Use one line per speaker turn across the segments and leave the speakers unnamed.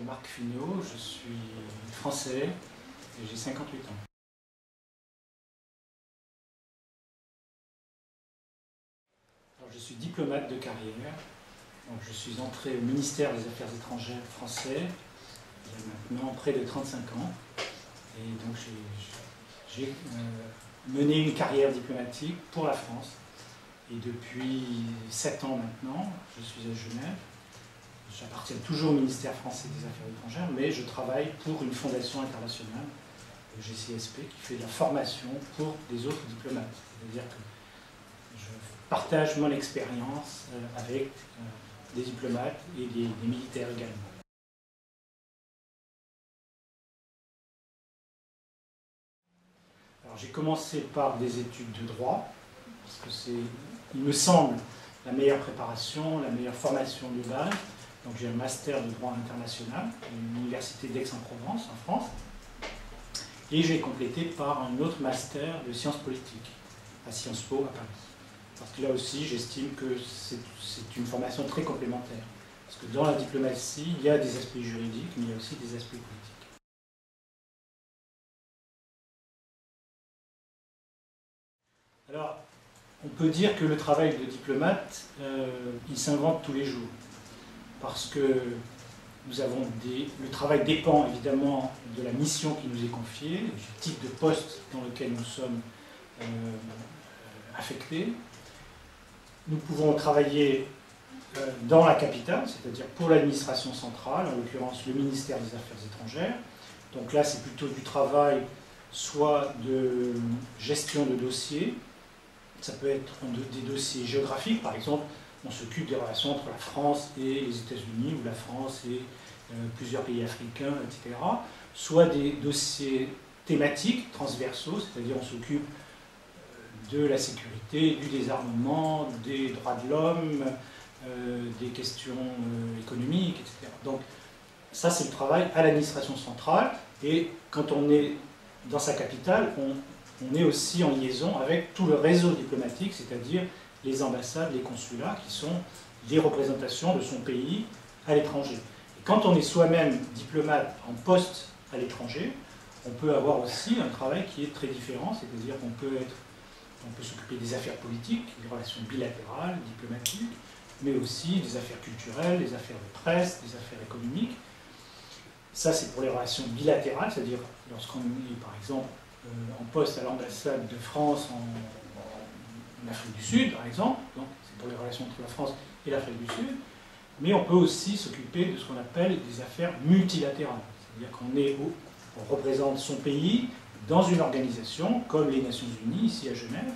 Marc Finot, je suis français et j'ai 58 ans. Alors, je suis diplomate de carrière, donc je suis entré au ministère des Affaires étrangères français il y a maintenant près de 35 ans. Et donc j'ai mené une carrière diplomatique pour la France. Et depuis 7 ans maintenant, je suis à Genève. J'appartiens toujours au ministère français des Affaires étrangères, mais je travaille pour une fondation internationale, le GCSP, qui fait de la formation pour des autres diplomates. C'est-à-dire que je partage mon expérience avec des diplomates et des militaires également. Alors j'ai commencé par des études de droit, parce que c'est, il me semble, la meilleure préparation, la meilleure formation de base. Donc j'ai un master de droit international à l'université d'Aix-en-Provence, en France. Et j'ai complété par un autre master de sciences politiques à Sciences Po à Paris. Parce que là aussi, j'estime que c'est une formation très complémentaire. Parce que dans la diplomatie, il y a des aspects juridiques, mais il y a aussi des aspects politiques. Alors, on peut dire que le travail de diplomate, il s'invente tous les jours. Parce que le travail dépend évidemment de la mission qui nous est confiée, du type de poste dans lequel nous sommes affectés. Nous pouvons travailler dans la capitale, c'est-à-dire pour l'administration centrale, en l'occurrence le ministère des Affaires étrangères. Donc là, c'est plutôt du travail soit de gestion de dossiers, ça peut être des dossiers géographiques, par exemple, on s'occupe des relations entre la France et les États-Unis, ou la France et plusieurs pays africains, etc. Soit des dossiers thématiques, transversaux, c'est-à-dire on s'occupe de la sécurité, du désarmement, des droits de l'homme, des questions économiques, etc. Donc ça, c'est le travail à l'administration centrale, et quand on est dans sa capitale, on est aussi en liaison avec tout le réseau diplomatique, c'est-à-dire les ambassades, les consulats, qui sont des représentations de son pays à l'étranger. Et quand on est soi-même diplomate en poste à l'étranger, on peut avoir aussi un travail qui est très différent, c'est-à-dire qu'on peut s'occuper des affaires politiques, des relations bilatérales, diplomatiques, mais aussi des affaires culturelles, des affaires de presse, des affaires économiques. Ça, c'est pour les relations bilatérales, c'est-à-dire lorsqu'on est, par exemple, en poste à l'ambassade de France en Afrique du Sud, par exemple, donc c'est pour les relations entre la France et l'Afrique du Sud, mais on peut aussi s'occuper de ce qu'on appelle des affaires multilatérales, c'est-à-dire qu'on représente son pays dans une organisation comme les Nations Unies, ici à Genève.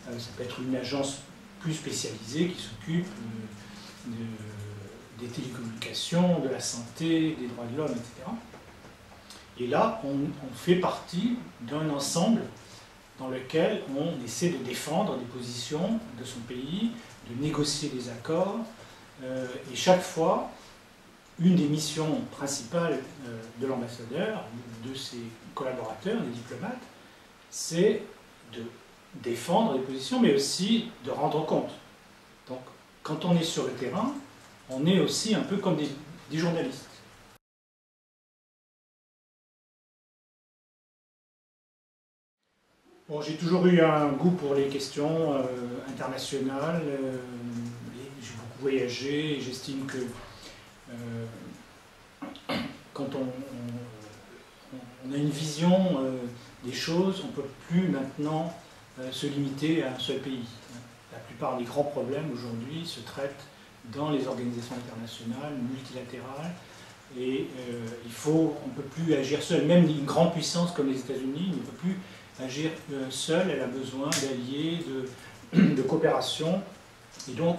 Ça peut être une agence plus spécialisée qui s'occupe des télécommunications, de la santé, des droits de l'homme, etc. Et là, on fait partie d'un ensemble dans lequel on essaie de défendre des positions de son pays, de négocier des accords. Et chaque fois, une des missions principales de l'ambassadeur, de ses collaborateurs, des diplomates, c'est de défendre les positions, mais aussi de rendre compte. Donc, quand on est sur le terrain, on est aussi un peu comme des journalistes. Bon, j'ai toujours eu un goût pour les questions internationales. J'ai beaucoup voyagé et j'estime que quand on a une vision des choses, on ne peut plus maintenant se limiter à un seul pays. La plupart des grands problèmes aujourd'hui se traitent dans les organisations internationales, multilatérales, et on ne peut plus agir seul. Même une grande puissance comme les États-Unis ne peut plus agir seule, elle a besoin d'alliés, de coopération. Et donc,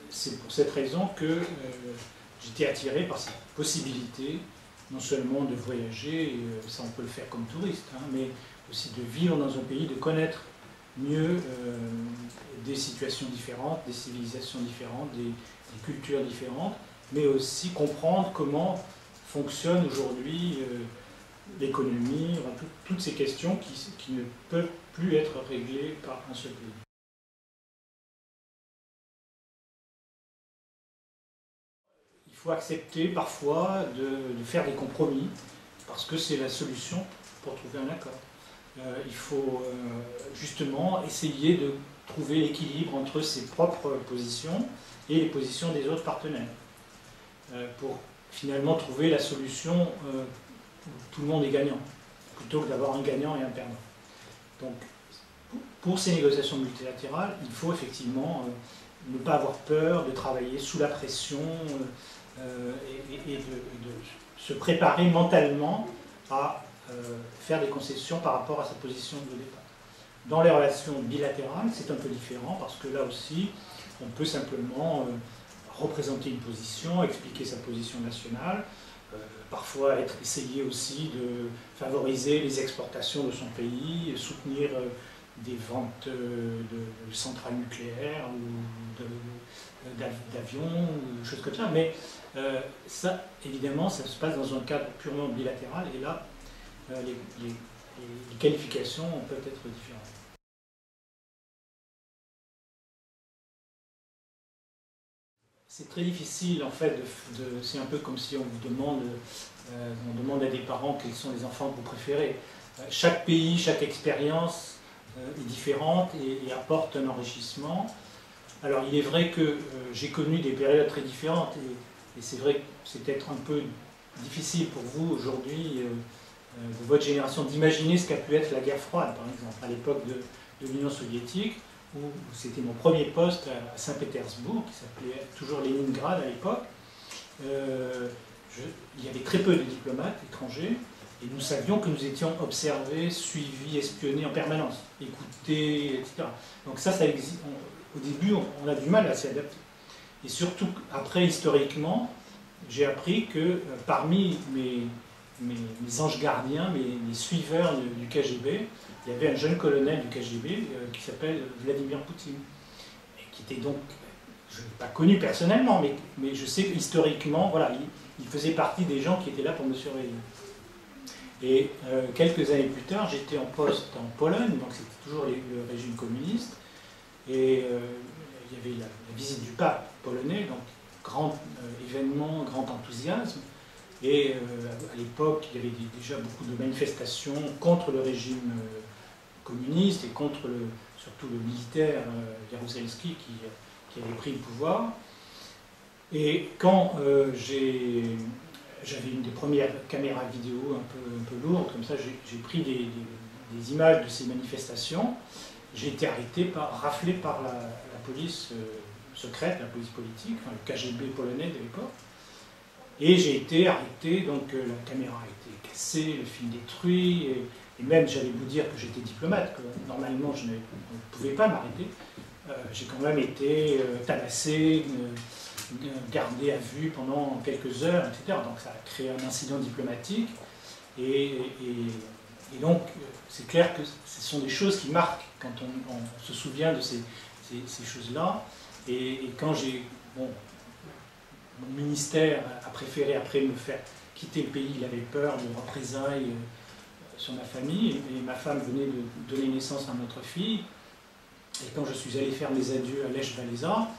c'est pour cette raison que j'étais attiré par cette possibilité, non seulement de voyager, et ça on peut le faire comme touriste, hein, mais aussi de vivre dans un pays, de connaître mieux des situations différentes, des civilisations différentes, des cultures différentes, mais aussi comprendre comment fonctionne aujourd'hui l'économie, toutes ces questions qui ne peuvent plus être réglées par un seul pays. Il faut accepter parfois de faire des compromis, parce que c'est la solution pour trouver un accord. Il faut justement essayer de trouver l'équilibre entre ses propres positions et les positions des autres partenaires, pour finalement trouver la solution où tout le monde est gagnant, plutôt que d'avoir un gagnant et un perdant. Donc, pour ces négociations multilatérales, il faut effectivement ne pas avoir peur de travailler sous la pression et de se préparer mentalement à faire des concessions par rapport à sa position de départ. Dans les relations bilatérales, c'est un peu différent parce que là aussi, on peut simplement représenter une position, expliquer sa position nationale, parfois essayer aussi de favoriser les exportations de son pays, soutenir des ventes de centrales nucléaires ou d'avions, ou des choses comme ça. Mais ça, évidemment, ça se passe dans un cadre purement bilatéral, et là, les qualifications peuvent être différentes. C'est très difficile, en fait, c'est un peu comme si on vous demande à des parents quels sont les enfants que vous préférez. Chaque pays, chaque expérience est différente et apporte un enrichissement. Alors il est vrai que j'ai connu des périodes très différentes, et c'est vrai que c'est peut-être un peu difficile pour vous aujourd'hui, de votre génération, d'imaginer ce qu'a pu être la guerre froide, par exemple, à l'époque de l'Union soviétique, où c'était mon premier poste à Saint-Pétersbourg, qui s'appelait toujours Leningrad à l'époque. Il y avait très peu de diplomates étrangers, et nous savions que nous étions observés, suivis, espionnés en permanence, écoutés, etc. Donc ça existe. Au début, on a du mal à s'y adapter. Et surtout, après, historiquement, j'ai appris que parmi mes anges gardiens, mes suiveurs du KGB, il y avait un jeune colonel du KGB qui s'appelle Vladimir Poutine, et qui était donc, je ne l'ai pas connu personnellement, mais je sais qu'historiquement, voilà, il faisait partie des gens qui étaient là pour me surveiller. Et quelques années plus tard, j'étais en poste en Pologne, donc c'était toujours le régime communiste, et il y avait la visite du pape polonais, donc grand événement, grand enthousiasme. Et à l'époque, il y avait déjà beaucoup de manifestations contre le régime communiste et contre surtout le militaire Jaruzelski qui avait pris le pouvoir. Et quand j'avais une des premières caméras vidéo un peu lourdes, comme ça, j'ai pris des images de ces manifestations. J'ai été arrêté, raflé par la police secrète, la police politique, enfin, le KGB polonais de l'époque. Et j'ai été arrêté, donc la caméra a été cassée, le film détruit, et même j'allais vous dire que j'étais diplomate, que normalement on ne pouvait pas m'arrêter. J'ai quand même été tabassé, gardé à vue pendant quelques heures, etc. Donc ça a créé un incident diplomatique, et donc c'est clair que ce sont des choses qui marquent quand on se souvient de ces choses-là. Et quand mon ministère a préféré après me faire quitter le pays, il avait peur de représailles sur ma famille, et ma femme venait de donner naissance à notre fille, et quand je suis allé faire mes adieux à Lech Walesa,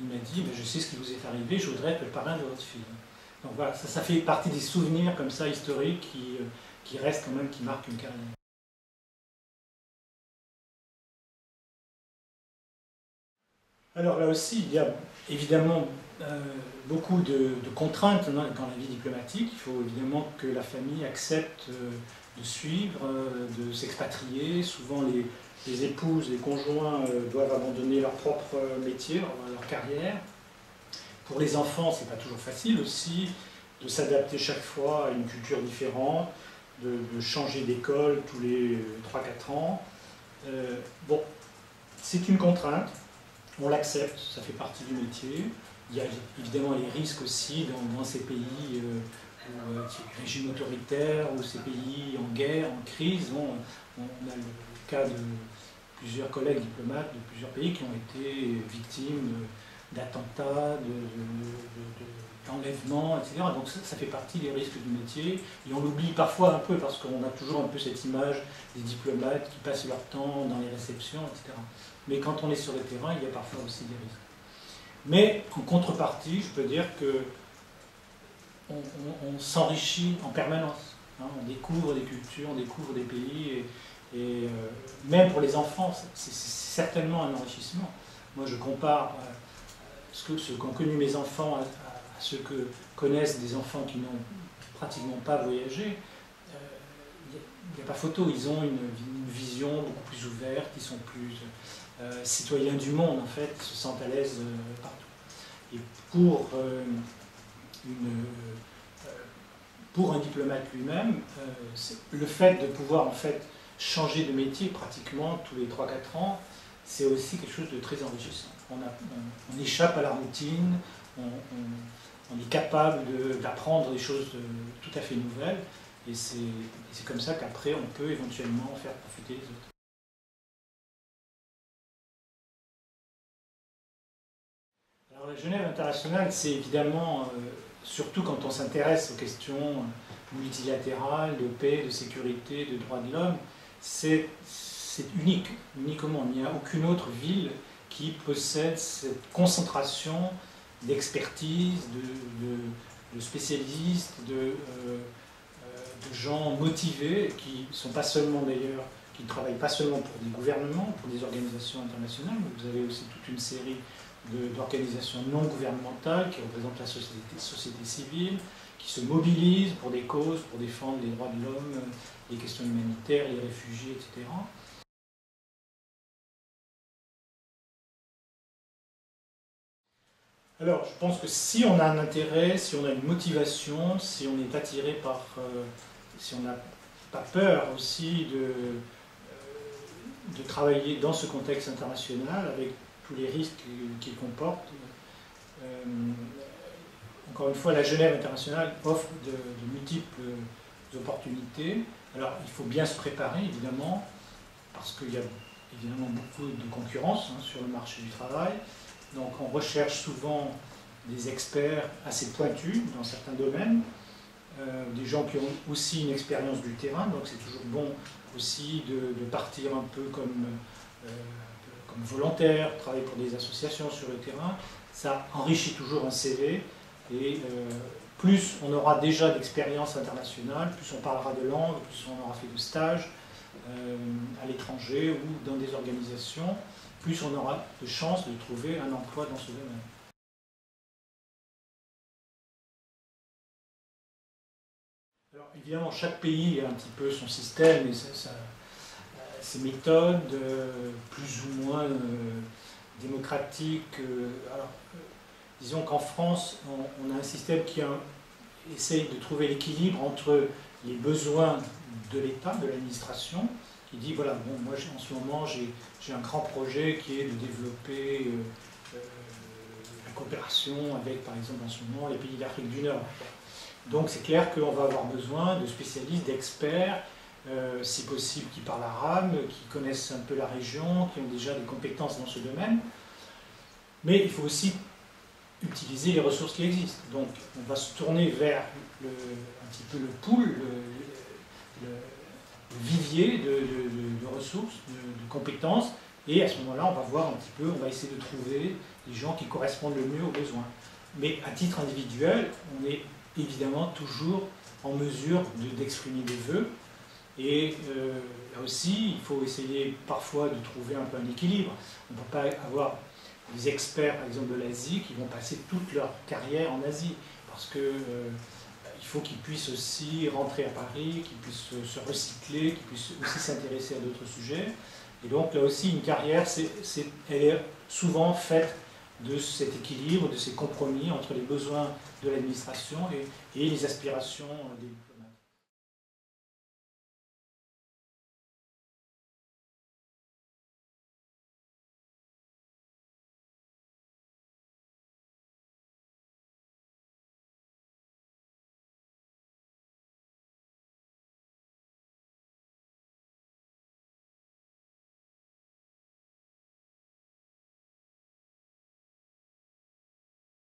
il m'a dit je sais ce qui vous est arrivé, je voudrais être le parrain de votre fille. Donc voilà, ça fait partie des souvenirs comme ça historiques qui restent quand même, qui marquent une carrière. Alors là aussi, il y a évidemment beaucoup de contraintes dans la vie diplomatique. Il faut évidemment que la famille accepte de suivre, de s'expatrier. Souvent les épouses, les conjoints doivent abandonner leur propre métier, leur carrière. Pour les enfants, c'est pas toujours facile aussi de s'adapter chaque fois à une culture différente, de changer d'école tous les 3-4 ans. Bon, c'est une contrainte. On l'accepte, ça fait partie du métier. Il y a évidemment les risques aussi dans ces pays régimes autoritaires ou ces pays en guerre, en crise. Bon, on a le cas de plusieurs collègues diplomates de plusieurs pays qui ont été victimes d'attentats, d'enlèvements, etc. Donc ça fait partie des risques du métier. Et on l'oublie parfois un peu parce qu'on a toujours un peu cette image des diplomates qui passent leur temps dans les réceptions, etc. Mais quand on est sur le terrain, il y a parfois aussi des risques. Mais en contrepartie, je peux dire que on s'enrichit en permanence. Hein, on découvre des cultures, on découvre des pays, et même pour les enfants, c'est certainement un enrichissement. Moi, je compare ce qu'ont connu mes enfants à ceux que connaissent des enfants qui n'ont pratiquement pas voyagé. Il n'y a pas photo, ils ont une vision beaucoup plus ouverte, ils sont plus citoyens du monde, en fait, ils se sentent à l'aise partout. Et pour un diplomate lui-même, le fait de pouvoir en fait changer de métier pratiquement tous les 3-4 ans, c'est aussi quelque chose de très enrichissant. On échappe à la routine, on est capable d'apprendre des choses tout à fait nouvelles, et c'est comme ça qu'après on peut éventuellement faire profiter les autres. Alors la Genève internationale, c'est évidemment, surtout quand on s'intéresse aux questions multilatérales, de paix, de sécurité, de droits de l'homme, c'est unique, unique au monde. Il n'y a aucune autre ville qui possède cette concentration d'expertise, de spécialistes, de gens motivés, qui ne sont pas seulement d'ailleurs, qui ne travaillent pas seulement pour des gouvernements, pour des organisations internationales, mais vous avez aussi toute une série d'organisations non gouvernementales qui représentent la société civile, qui se mobilisent pour des causes, pour défendre les droits de l'homme, les questions humanitaires, les réfugiés, etc. Alors, je pense que si on a un intérêt, si on a une motivation, si on est attiré par... si on n'a pas peur aussi de travailler dans ce contexte international, avec tous les risques qu'il comporte, encore une fois, la Genève internationale offre de multiples opportunités. Alors, il faut bien se préparer, évidemment, parce qu'il y a évidemment beaucoup de concurrence sur le marché du travail. Donc on recherche souvent des experts assez pointus dans certains domaines, des gens qui ont aussi une expérience du terrain, donc c'est toujours bon aussi de partir un peu comme volontaire, travailler pour des associations sur le terrain. Ça enrichit toujours un CV, et plus on aura déjà d'expérience internationale, plus on parlera de langue, plus on aura fait de stages à l'étranger ou dans des organisations, plus on aura de chances de trouver un emploi dans ce domaine. Alors évidemment, chaque pays a un petit peu son système et ses méthodes, plus ou moins démocratiques. Alors, disons qu'en France, on a un système qui essaye de trouver l'équilibre entre les besoins de l'État, de l'administration, qui dit, voilà, bon, moi en ce moment j'ai un grand projet qui est de développer la coopération avec, par exemple en ce moment, les pays d'Afrique du Nord. Donc c'est clair qu'on va avoir besoin de spécialistes, d'experts, si possible qui parlent arabe, qui connaissent un peu la région, qui ont déjà des compétences dans ce domaine. Mais il faut aussi utiliser les ressources qui existent. Donc on va se tourner vers un petit peu le pool, le vivier de ressources, de compétences, et à ce moment-là, on va voir un petit peu, on va essayer de trouver les gens qui correspondent le mieux aux besoins. Mais à titre individuel, on est évidemment toujours en mesure d'exprimer des vœux, et là aussi, il faut essayer parfois de trouver un peu un équilibre. On ne peut pas avoir des experts, par exemple de l'Asie, qui vont passer toute leur carrière en Asie, parce que il faut qu'ils puissent aussi rentrer à Paris, qu'ils puissent se recycler, qu'ils puissent aussi s'intéresser à d'autres sujets. Et donc là aussi, une carrière, elle est souvent faite de cet équilibre, de ces compromis entre les besoins de l'administration et les aspirations des